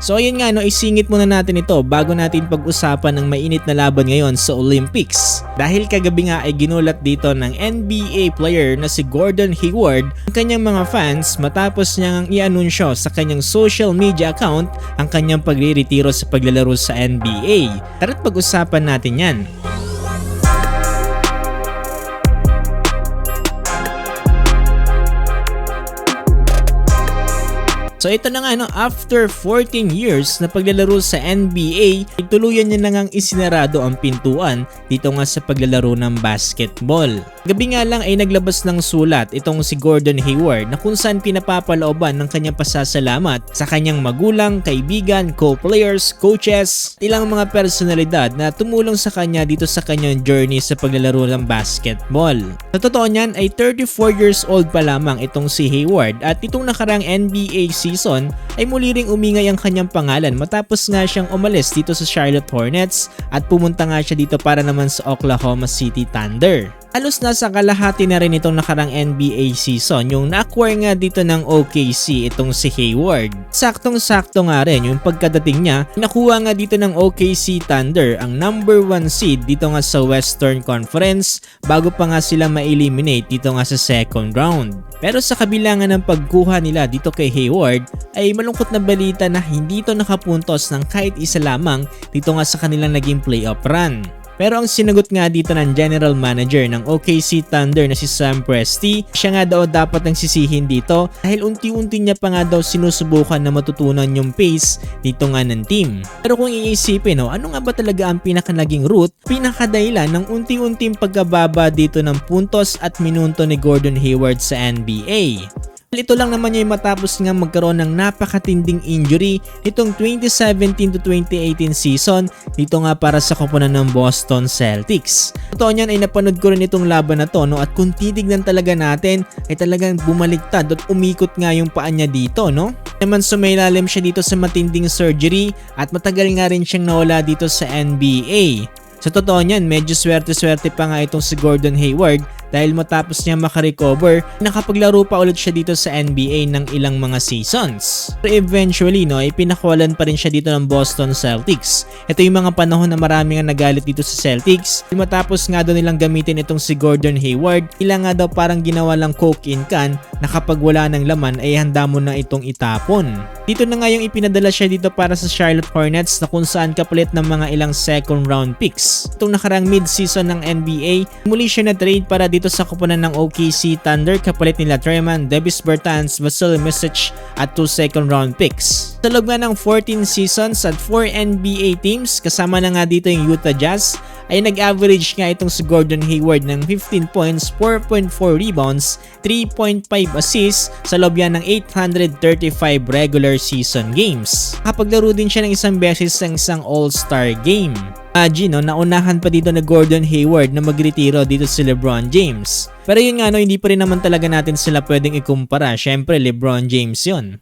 So ayun nga no, isingit muna natin ito bago natin pag-usapan ng mainit na laban ngayon sa Olympics. Dahil kagabi nga ay ginulat dito ng NBA player na si Gordon Hayward ang kanyang mga fans matapos niyang i-anunsyo sa kanyang social media account ang kanyang pagre-retiro sa paglalaro sa NBA. Tara't pag-usapan natin yan. So ito na nga no, after 14 years na paglalaro sa NBA, tuluyan niya na ngang isinarado ang pintuan dito nga sa paglalaro ng basketball. Gabi nga lang ay naglabas ng sulat itong si Gordon Hayward na kung saan pinapapalooban ng kanyang pasasalamat sa kanyang magulang, kaibigan, co-players, coaches, ilang mga personalidad na tumulong sa kanya dito sa kanyang journey sa paglalaro ng basketball. Sa totoo niyan ay 34 years old pa lamang itong si Hayward at itong nakarang NBA season ay muli ring umingay ang kanyang pangalan matapos nga siyang umalis dito sa Charlotte Hornets at pumunta nga siya dito para naman sa Oklahoma City Thunder. Halos nasa kalahati na rin itong nakarang NBA season yung na-acquire nga dito ng OKC itong si Hayward. Saktong-sakto nga rin yung pagkadating niya, nakuha nga dito ng OKC Thunder ang number 1 seed dito nga sa Western Conference bago pa nga sila ma-eliminate dito nga sa second round. Pero sa kabila nga ng pagkuha nila dito kay Hayward ay malungkot na balita na hindi ito nakapuntos ng kahit isa lamang dito nga sa kanilang naging playoff run. Pero ang sinagot nga dito ng general manager ng OKC Thunder na si Sam Presti, siya nga daw dapat ang sisihin dito dahil unti-unti niya pa nga daw sinusubukan na matutunan yung pace dito nga ng team. Pero kung iisipin, ano nga ba talaga ang pinakanaging root, pinakadahilan ng unti-unting pagkababa dito ng puntos at minuto ni Gordon Hayward sa NBA? Ito lang naman niya matapos nga magkaroon ng napakatinding injury nitong 2017 to 2018 season dito nga para sa koponan ng Boston Celtics. Totoo niyan ay napanood ko rin itong laban na to at kung titignan talaga natin ay talagang bumaliktad at umikot nga yung paa niya dito Naman sumailalim siya dito sa matinding surgery at matagal nga rin siyang nawala dito sa NBA. Sa totoo niyan, medyo swerte-swerte pa nga itong si Gordon Hayward dahil matapos niya makarecover, nakapaglaro pa ulit siya dito sa NBA ng ilang mga seasons. Pero eventually, ay pinakawalan pa rin siya dito ng Boston Celtics. Ito yung mga panahon na marami nga nagalit dito sa Celtics. Matapos nga daw nilang gamitin itong si Gordon Hayward, ilang nga daw parang ginawa lang coke in can na kapag wala ng laman ay handa mo na itong itapon. Dito na nga yung ipinadala siya dito para sa Charlotte Hornets na kung saan kapalit ng mga ilang second round picks. Itong nakarang mid-season ng NBA, muli siya na trade para dito sa koponan ng OKC Thunder kapalit nila Tremont, Davis Bertans, Vasilij Micic at 2 second round picks. Sa loob nga ng 14 seasons at 4 NBA teams kasama na nga dito yung Utah Jazz ay nag-average nga itong si Gordon Hayward ng 15 points, 4.4 rebounds, 3.5 assists sa loob yan ng 835 regular season games. Kapaglaro din siya ng isang beses ng isang All-Star game. Imagine, naunahan pa dito na Gordon Hayward na magretiro dito si LeBron James. Pero yun nga hindi pa rin naman talaga natin sila pwedeng ikumpara. Syempre, LeBron James yun.